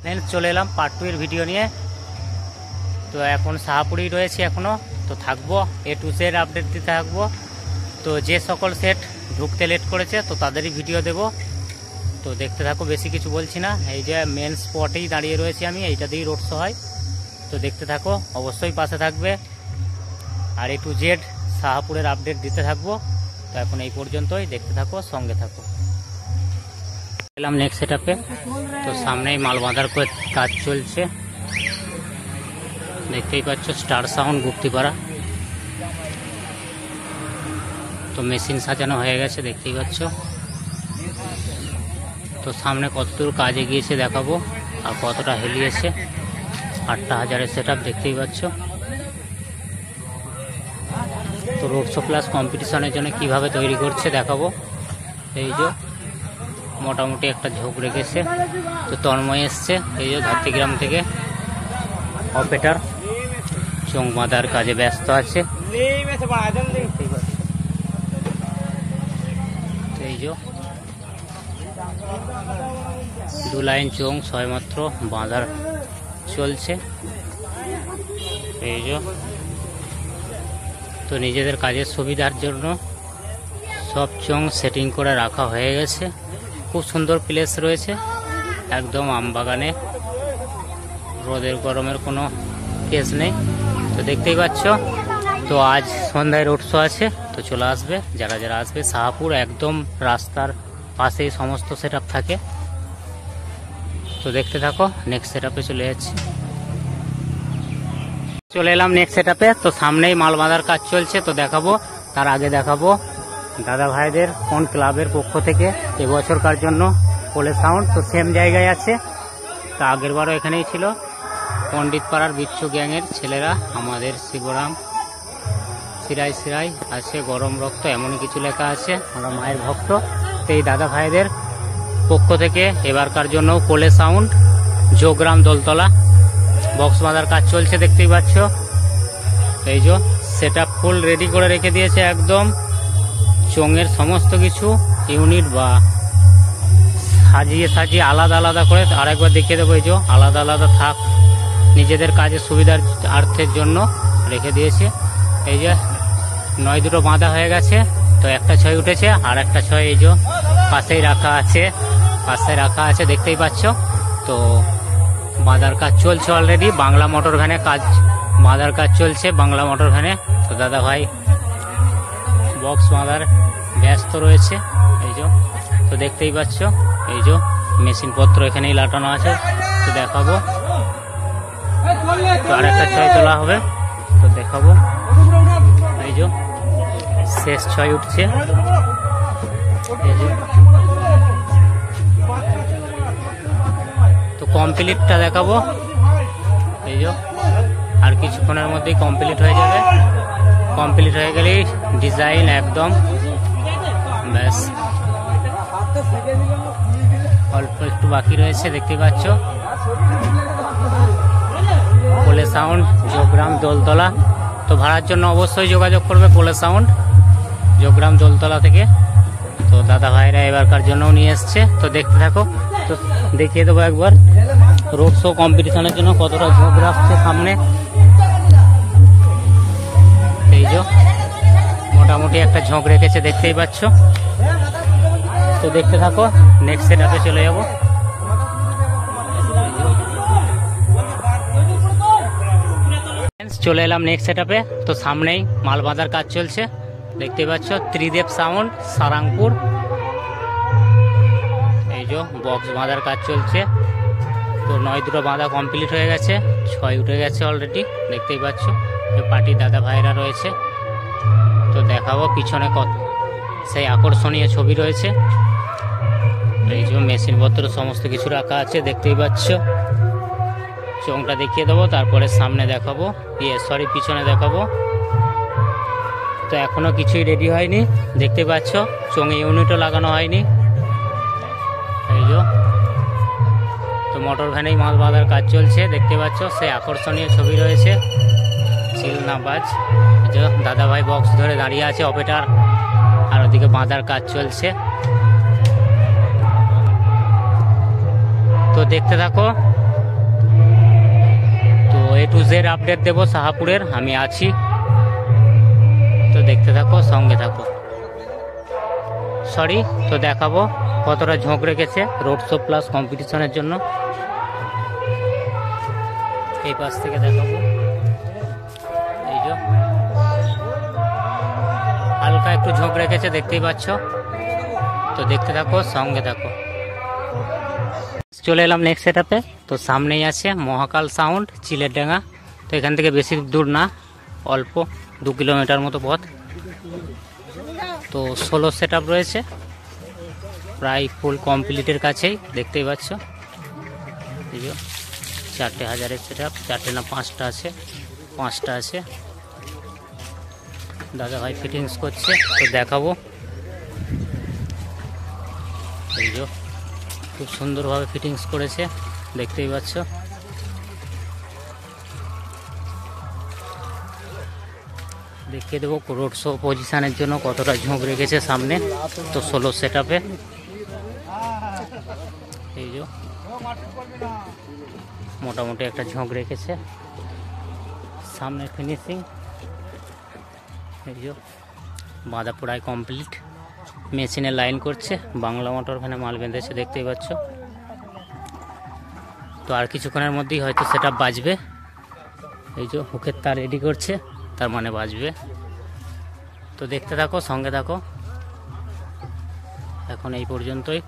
Friends চলে এলাম part 2 এর ভিডিও নিয়ে। তো এখন শাহপুরেই রয়েছি এখনও, তো থাকবো A to Z আপডেট দিতে থাকবো। তো যে সকল সেট ঢুকতে লেট করেছে তো তাদেরই ভিডিও দেব, তো দেখতে থাকো। বেশি কিছু বলছি না, এই যে মেন স্পটেই দাঁড়িয়ে রয়েছি আমি, এইটা দিয়েই রোড শো হয়। তো দেখতে থাকো, অবশ্যই পাশে থাকবে। আর A to Z শাহপুরের আপডেট দিতে থাকবো। তো এখন এই পর্যন্তই, দেখতে থাকো, সঙ্গে থাকো। এলাম নেক্সট সেটআপে, তো সামনেই মাল বাঁধার কাজ চলছে, দেখতেই পাচ্ছ। Star sound Guptipara. তো মেশিন সাজানো হয়ে গেছে, দেখতেই পাচ্ছ। তো সামনে কতদূর কাজ এগিয়েছে দেখাবো, আর কতটা হেলিয়েছে। 8টা হাজারের সেটআপ, দেখতেই পাচ্ছ। তো রোড শো প্লাস কম্পিটিশনের জন্য কিভাবে তৈরি করছে দেখাবো। এই যে মোটামুটি একটা ঝোঁক রেখেছে। তো তন্ময় এসছে, এই যে ধাত্রীগ্রাম থেকে, অপারেটর চোং বাঁধার কাজে ব্যস্ত আছে। এই যে 2 লাইন চোং ছয়মাত্র বাঁধার চলছে। এই যে তো নিজেদের কাজের সুবিধার জন্য সব চোং সেটিং করে রাখা হয়ে গেছে। খুব সুন্দর প্লেস রয়েছে, একদম আমবাগানে, রোদের গরমের কোনো কেস নেই। তো দেখতেই পাচ্ছ। তো আজ সন্ধ্যায় রোড শো আছে, তো চলে আসবে যারা যারা আসবে। শাহপুর একদম রাস্তার পাশেই সমস্ত সেটআপ থাকে। তো দেখতে থাকো, নেক্সট সেটআপে চলে যাচ্ছি। চলে এলাম নেক্সট সেটআপে, তো সামনেই মাল বাঁধার কাজ চলছে, তো দেখাবো। তার আগে দেখাবো দাদা ভাইদের কোন ক্লাবের পক্ষ থেকে এবছরকার জন্য কোলে সাউন্ড। তো সেম জায়গায় আছে, তা আগের বারও এখানেই ছিল। পণ্ডিত পাড়ার বিচ্ছু গ্যাংয়ের ছেলেরা, আমাদের শিবরাম সিরাই সিরাই আছে, গরম রক্ত, এমনই কিছু লেখা আছে, আমরা মায়ের ভক্ত। তো এই দাদা ভাইদের পক্ষ থেকে এবারকার জন্য কোলে সাউন্ড, যোগগ্রাম দোলতলা বক্স বাঁধার কাজ চলছে, দেখতেই পাচ্ছ। এই যে সেটআপ ফুল রেডি করে রেখে দিয়েছে একদম। চোঙের সমস্ত কিছু ইউনিট বা সাজিয়ে আলাদা আলাদা করে আরেকবার দেখিয়ে দেবো। এই যে আলাদা আলাদা থাক, নিজেদের কাজের সুবিধার অর্থের জন্য রেখে দিয়েছে। এই যে 9 দুটো বাঁধা হয়ে গেছে, তো একটা 6 উঠেছে, আর একটা 6 এই যে পাশেই রাখা আছে, দেখতেই পাচ্ছ। তো বাঁধার কাজ চলছে অলরেডি, বাংলা মোটর ভ্যানে বাঁধার কাজ চলছে, বাংলা মোটর ভ্যানে। তো দাদা ভাই বক্স বাঁধার ব্যস্ত রয়েছে, এই যে। তো দেখতেই পাচ্ছ, এই যে মেশিনপত্র এখানেই লাটানো আছে, তো দেখাবো। তো আরেকটা 6 তোলা হবে, তো দেখাবো। এই যে শেষ 6 উঠছে, এই যে। তো কমপ্লিটটা দেখাবো, এই যে। আর কিছুক্ষণের মধ্যেই কমপ্লিট হয়ে যাবে। কমপ্লিট হয়ে গেলেই ডিজাইন একদম ব্যাস, অল্প একটু বাকি রয়েছে, দেখতে পাচ্ছ। কোলে সাউন্ড, যোগগ্রাম দোলতলা। তো ভাড়ার জন্য অবশ্যই যোগাযোগ করবে কোলে সাউন্ড, যোগগ্রাম দোলতলা থেকে। তো দাদা ভাইরা এবারকার জন্যও নিয়ে এসছে, তো দেখতে থাকো। তো দেখিয়ে দেবো একবার রোড শো কম্পিটিশনের জন্য কতটা ঝোঁক রাখছে সামনে। এই যে মোটামুটি একটা ঝোঁক রেখেছে, দেখতেই পাচ্ছ। তো দেখতে থাকো, নেক্সট সেটআপে চলে যাব। চলে এলাম নেক্সট সেটআপে, তো সামনেই মাল বাঁধার কাজ চলছে, দেখতে পাচ্ছ। ত্রিদেব সাউন্ড, সারাংপুর। এই যে বক্স বাঁধার কাজ চলছে। তো 9 দুটো বাঁধা কমপ্লিট হয়ে গেছে, 6 উঠে গেছে অলরেডি, দেখতেই পাচ্ছ। পার্টি দাদা ভাইরা রয়েছে, তো দেখাবো পিছনে কত সেই আকর্ষণীয় ছবি রয়েছে। এই যে মেশিনপত্র সমস্ত কিছু রাখা আছে, দেখতেই পাচ্ছ। চোঙটা দেখিয়ে দেবো, তারপরে সামনে দেখাবো, পিছনে দেখাবো। তো এখনো কিছুই রেডি হয়নি, দেখতে পাচ্ছ। চোঙে ইউনিটও লাগানো হয়নি। এই যে তো মোটর ভ্যানেই মাল বাঁধার কাজ চলছে, দেখতে পাচ্ছ। সেই আকর্ষণীয় ছবি রয়েছে, চিলনাবাজ। যে দাদা ভাই বক্স ধরে দাঁড়িয়ে আছে, অপারেটর, আর ওদিকে বাঁধার কাজ চলছে। তো দেখতে থাকো, A to Z আপডেট দেবো শাহাপুরের, আমি আছি। তো দেখতে থাকো, সঙ্গে থাকো। সরি, তো দেখাবো কতটা ঝোঁক রেখেছে রোড শো প্লাস কম্পিটিশনের জন্য। এই পাশ থেকে দেখাবো, এই যে হালকা একটু ঝোঁক রেখেছে, দেখতেই পাচ্ছ। তো দেখতে থাকো, সঙ্গে থাকো। চলে এলাম নেক্সট সেটআপে। তো সামনেই আছে মহাকাল সাউন্ড চিলেরডাঙ্গা। তো এখান থেকে বেশি দূর না, অল্প 2 কিলোমিটার মতো পথ। তো 16 সেটআপ রয়েছে, প্রায় ফুল কমপ্লিটের কাছেই, দেখতেই পাচ্ছ। এই যে 4টে হাজারের সেটআপ, 4টে না 5টা আছে, 5টা আছে। দাদা ভাই ফিটিংস করছে, তো দেখাবো। এই যে খুব সুন্দরভাবে ফিটিংস করেছে, দেখতেই পাচ্ছ। দেখিয়ে দেবো রোড শো পজিশনের জন্য কতটা ঝোঁক রেখেছে সামনে। তো 16 সেটআপে এই যে মোটামুটি একটা ঝোঁক রেখেছে। সামনে ফিনিশিং, এই যে বাঁধা প্রায় কমপ্লিট, মেশিনে লাইন করছে, বাংলা মোটর ভ্যানে মাল বেঁধেছে, দেখতেই পাচ্ছ। তো আর কিছুক্ষণের মধ্যেই হয়তো সেটআপ বাজবে। এই যে হুকের তার রেডি করছে, তার মানে বাজবে। তো দেখতে থাকো, সঙ্গে থাকো। এখন এই পর্যন্তই।